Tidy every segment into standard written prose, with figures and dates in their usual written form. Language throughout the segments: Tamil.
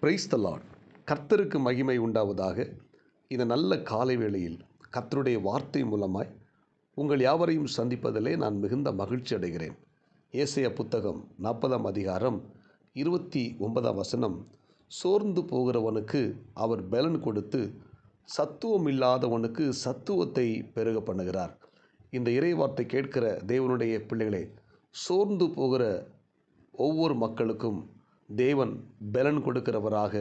Praise the Lord. கர்த்தருக்கு மகிமை உண்டாவதாக. இந்த நல்ல காலை வேளையில் கர்த்தருடைய வார்த்தை மூலமாய் உங்கள் யாவரையும் சந்திப்பதிலே நான் மிகுந்த மகிழ்ச்சி அடைகிறேன். ஏசாயா புத்தகம் 40ஆம் அதிகாரம் 29ஆம் வசனம், சோர்ந்து போகிறவனுக்கு அவர் பலன் கொடுத்து சத்துவம் இல்லாதவனுக்கு சத்துவத்தை பெருக பண்ணுகிறார். இந்த இறைவார்த்தை கேட்கிற தேவனுடைய பிள்ளைகளே, சோர்ந்து போகிற ஒவ்வொரு மக்களுக்கும் தேவன் பலன் கொடுக்கிறவராக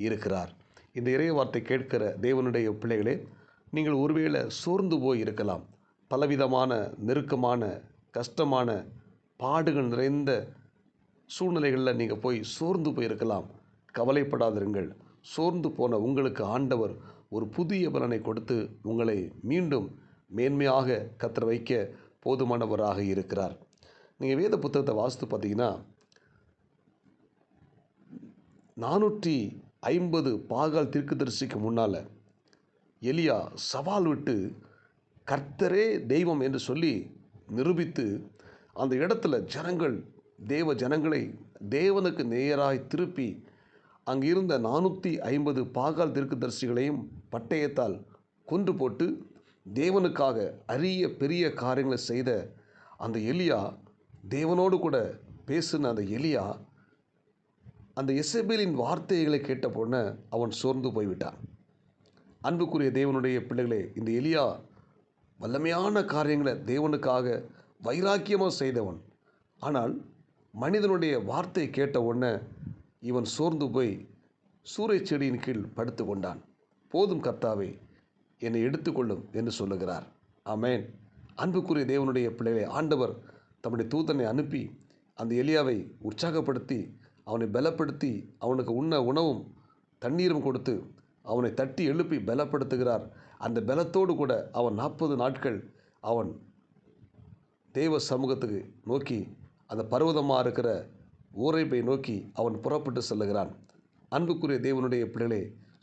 இருக்கிறார். இந்த இறைவார்த்தை கேட்கிற தேவனுடைய பிள்ளைகளே, நீங்கள் ஒருவேளை சோர்ந்து போய் இருக்கலாம். பலவிதமான நெருக்கமான கஷ்டமான பாடுகள் நிறைந்த சூழ்நிலைகளில் நீங்கள் போய் சோர்ந்து போயிருக்கலாம். கவலைப்படாதிருங்கள். சோர்ந்து போன உங்களுக்கு ஆண்டவர் ஒரு புதிய பலனை கொடுத்து உங்களை மீண்டும் மேன்மையாக கத்தர வைக்க போதுமானவராக இருக்கிறார். நீங்கள் வேத புத்தகத்தை வாசித்து பார்த்தீங்கன்னா, 450 பாகால் தீர்க்கதரிசிக்கு முன்னால் எலியா சவால் விட்டு கர்த்தரே தெய்வம் என்று சொல்லி நிரூபித்து அந்த இடத்துல தேவ ஜனங்களை தேவனுக்கு நேராய் திருப்பி அங்கு இருந்த 450 பாகால் தீர்க்கதரிசிகளையும் பட்டயத்தால் கொன்று போட்டு தேவனுக்காக அரிய பெரிய காரியங்களை செய்த அந்த எலியா, தேவனோடு கூட பேசின அந்த எலியா, அந்த எசபேலின் வார்த்தைகளை கேட்ட பொண்ண அவன் சோர்ந்து போய்விட்டான். அன்புக்குரிய தேவனுடைய பிள்ளைகளே, இந்த எலியா வல்லமையான காரியங்களை தேவனுக்காக வைராக்கியமாக செய்தவன். ஆனால் மனிதனுடைய வார்த்தை கேட்ட உடனே இவன் சோர்ந்து போய் சூறை செடியின் கீழ் படுத்து கொண்டான். போதும் கர்த்தாவே, என்னை எடுத்துக்கொள்ளும் என்று சொல்லுகிறார். ஆமென். அன்புக்குரிய தேவனுடைய பிள்ளைகளை, ஆண்டவர் தம்முடைய தூதனை அனுப்பி அந்த எலியாவை உற்சாகப்படுத்தி அவனை பலப்படுத்தி அவனுக்கு உண்ண உணவும் தண்ணீரும் கொடுத்து அவனை தட்டி எழுப்பி பலப்படுத்துகிறார். அந்த பலத்தோடு கூட அவன் 40 நாட்கள் அவன் தேவ சமூகத்துக்கு நோக்கி அந்த பர்வதமாக இருக்கிற ஓரேபை நோக்கி அவன் புறப்பட்டு செல்லுகிறான். அன்புக்குரிய தேவனுடைய பிள்ளைகளே,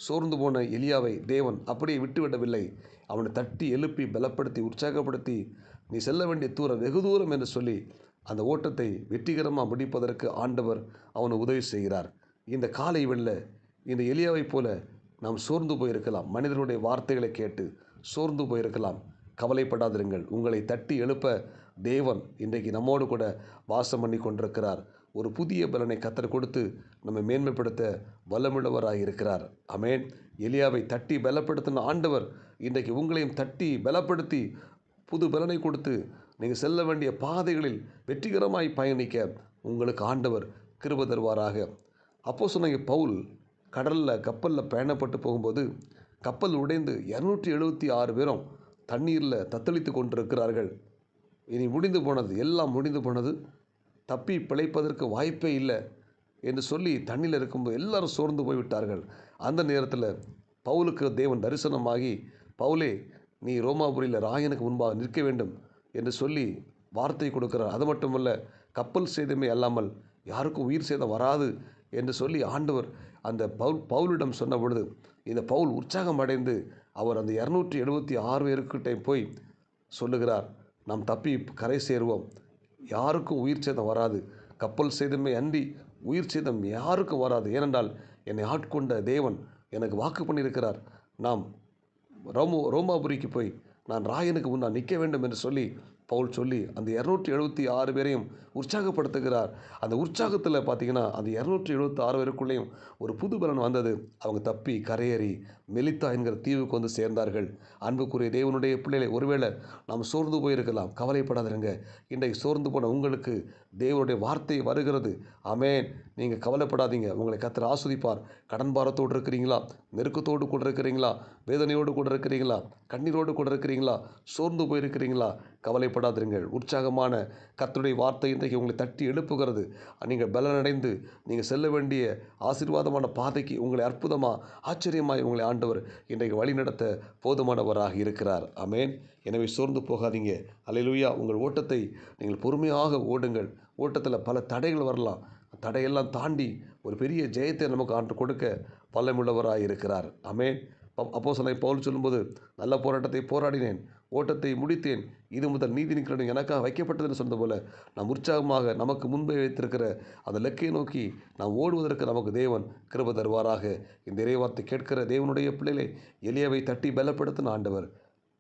சோர்ந்து போன எலியாவை தேவன் அப்படியே விட்டுவிடவில்லை. அவனை தட்டி எழுப்பி பலப்படுத்தி உற்சாகப்படுத்தி, நீ செல்ல வேண்டிய தூரம் வெகு தூரம் என்று சொல்லி அந்த ஓட்டத்தை வெற்றிகரமாக முடிப்பதற்கு ஆண்டவர் அவனை உதவி செய்கிறார். இந்த காலை வெள்ள இந்த எலியாவைப் போல நாம் சோர்ந்து போயிருக்கலாம். மனிதனுடைய வார்த்தைகளை கேட்டு சோர்ந்து போயிருக்கலாம். கவலைப்படாதிருங்கள். உங்களை தட்டி எழுப்ப தேவன் இன்றைக்கு நம்மோடு கூட வாசம் பண்ணி கொண்டிருக்கிறார். ஒரு புதிய பலனை கத்தர் கொடுத்து நம்மை மேன்மைப்படுத்த வல்லமுள்ளவராக இருக்கிறார். ஆமென். எலியாவை தட்டி பலப்படுத்தின ஆண்டவர் இன்றைக்கு உங்களையும் தட்டி பலப்படுத்தி புது பலனை கொடுத்து நீங்கள் செல்ல வேண்டிய பாதைகளில் வெற்றிகரமாய் பயணிக்க உங்களுக்கு ஆண்டவர் கிருபை தருவாராக. அப்போஸ்தலனாகிய பவுல் கப்பலில் பயணப்பட்டு போகும்போது கப்பல் உடைந்து 276 பேரும் தண்ணீரில் தத்தளித்து கொண்டிருக்கிறார்கள். இனி முடிந்து போனது, எல்லாம் முடிந்து போனது, தப்பி பிழைப்பதற்கு வாய்ப்பே இல்லை என்று சொல்லி தண்ணியில் இருக்கும்போது எல்லாரும் சோர்ந்து போய்விட்டார்கள். அந்த நேரத்தில் பவுலுக்கு தேவன் தரிசனமாகி, பவுலே, நீ ரோமாபுரியில் ராயனுக்கு முன்பாக நிற்க வேண்டும் என்று சொல்லி வார்த்தை கொடுக்கிறார். அது மட்டுமல்ல, கப்பல் சேதமே அல்லாமல் யாருக்கும் உயிர் சேதம் வராது என்று சொல்லி ஆண்டவர் அந்த பவுலிடம் சொன்ன பொழுது இந்த பவுல் உற்சாகம் அடைந்து அவர் அந்த 276 பேருக்கிட்டே போய் சொல்லுகிறார், நாம் தப்பி கரை சேருவோம், யாருக்கும் உயிர் சேதம் வராது, கப்பல் சேதமே அன்றி உயிர் சேதம் யாருக்கும் வராது, ஏனென்றால் என்னை ஆட்கொண்ட தேவன் எனக்கு வாக்கு பண்ணியிருக்கிறார், நாம் ரோமாபுரிக்கு போய் நான் ராயனுக்கு முன்னால் நிற்க வேண்டும் என்று சொல்லி பவுல் சொல்லி அந்த 276 பேரையும் உற்சாகப்படுத்துகிறார். அந்த உற்சாகத்தில் பார்த்தீங்கன்னா அந்த 276 பேருக்குள்ளேயும் ஒரு புது பலன் வந்தது. அவங்க தப்பி கரையேறி மெலித்தா என்கிற தீவுக்கு வந்து சேர்ந்தார்கள். அன்புக்குரிய தேவனுடைய பிள்ளைகளை, ஒருவேளை நாம் சோர்ந்து போயிருக்கலாம். கவலைப்படாதிருங்க. இன்றைக்கு சோர்ந்து போன உங்களுக்கு தேவனுடைய வார்த்தை வருகிறது. ஆமென். நீங்கள் கவலைப்படாதீங்க. உங்களை கர்த்தர் ஆஸ்வதிப்பார். கடன் பாரத்தோடு இருக்கிறீங்களா? நெருக்கத்தோடு கூட இருக்கிறீங்களா? வேதனையோடு கூட இருக்கிறீங்களா? கண்ணீரோடு கூட இருக்கிறீங்களா? சோர்ந்து போயிருக்கிறீங்களா? கவலைப்படாதிருங்கள். உற்சாகமான கர்த்தருடைய வார்த்தை இன்றைக்கு உங்களை தட்டி எழுப்புகிறது. நீங்கள் பலனடைந்து நீங்கள் செல்ல வேண்டிய ஆசீர்வாதமான பாதைக்கு உங்களை அற்புதமாக ஆச்சரியமாய் உங்களை ஆண்டவர் இன்றைக்கு வழிநடத்த போதுமானவராக இருக்கிறார். ஆமென். எனவே சோர்ந்து போகாதீங்க. அல்லேலூயா. உங்கள் ஓட்டத்தை நீங்கள் பொறுமையாக ஓடுங்கள். ஓட்டத்தில் பல தடைகள் வரலாம். தடையெல்லாம் தாண்டி ஒரு பெரிய ஜெயத்தை நமக்கு ஆண்டு கொடுக்க வல்லமுள்ளவராக இருக்கிறார். ஆமென். அப்போஸ்தலனாகிய பவுல் சொல்லும்போது, நல்ல போராட்டத்தை போராடினேன், ஓட்டத்தை முடித்தேன், இது முதல் நீதியின் கிரீடம் எனக்காக வைக்கப்பட்டது என்று சொன்னது போல, நாம் உற்சாகமாக நமக்கு முன்பே வைத்திருக்கிற அந்த இலக்கை நோக்கி நாம் ஓடுவதற்கு நமக்கு தேவன் கிருபை தருவாராக. இந்த இறைவார்த்தை கேட்கிற தேவனுடைய பிள்ளைகளை எலியாவை தட்டி பலப்படுத்தின ஆண்டவர்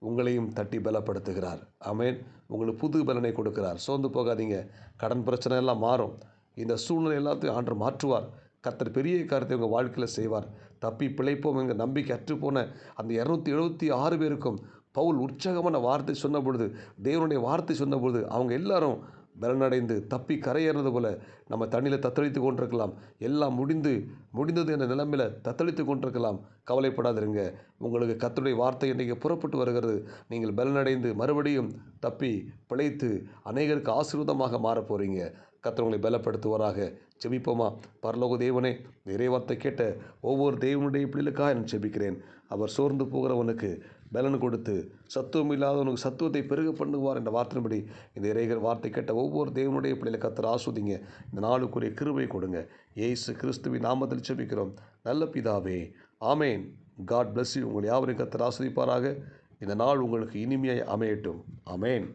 உங்களையும் தட்டி பலப்படுத்துகிறார். ஆமென். உங்களுக்கு புது பலனை கொடுக்கிறார். சோர்ந்து போகாதீங்க. கடன் பிரச்சனை எல்லாம் மாறும். இந்த சூழ்நிலை எல்லாத்தையும் ஆண்டவர் மாற்றுவார். கர்த்தர் பெரிய காரியத்தை உங்கள் வாழ்க்கையில் செய்வார். தப்பி பிழைப்போம் என்கிற நம்பிக்கை அற்றுப்போன அந்த 276 பேருக்கும் பவுல் உற்சாகமான வார்த்தை சொன்ன பொழுது, தேவனுடைய வார்த்தை சொன்ன பொழுது, அவங்க எல்லாரும் பலனடைந்து தப்பி கரையேறது போல நம்ம தண்ணியில் தத்தளித்து கொண்டிருக்கலாம். எல்லாம் முடிந்தது என்ற நிலைமையில் தத்தளித்து கொண்டிருக்கலாம். கவலைப்படாதிருங்க. உங்களுக்கு கர்த்தருடைய வார்த்தை இன்றைக்கு புறப்பட்டு வருகிறது. நீங்கள் பலனடைந்து மறுபடியும் தப்பி பிழைத்து அநேகருக்கு ஆசீர்வாதமாக மாறப் போகிறீங்க. கர்த்தர் உங்களை பலப்படுத்துவாராக. ஜெபிப்போமா? பரலோக தேவனே, இந்த இறைவார்த்தை கேட்ட ஒவ்வொரு தேவனுடைய பிள்ளைகளுக்காக நான் ஜெபிக்கிறேன். அவர் சோர்ந்து போகிறவனுக்கு பலன் கொடுத்து சத்துவம் இல்லாதவனுக்கு சத்துவத்தை பெருக பண்ணுவார் என்ற வார்த்தையின்படி இந்த இறைகள் வார்த்தை கேட்ட ஒவ்வொரு தேவனுடைய பிள்ளைகளை கர்த்தர் ஆஸ்வதிங்க. இந்த நாளுக்குரிய கிருபை கொடுங்க. இயேசு கிறிஸ்துவின் நாமத்தில் ஜெபிக்கிறோம் நல்ல பிதாவே. ஆமேன். God bless you. உங்கள் யாவரையும் கர்த்தர் ஆஸ்வதிப்பாராக. இந்த நாள் உங்களுக்கு இனிமையாய் அமையட்டும். ஆமேன்.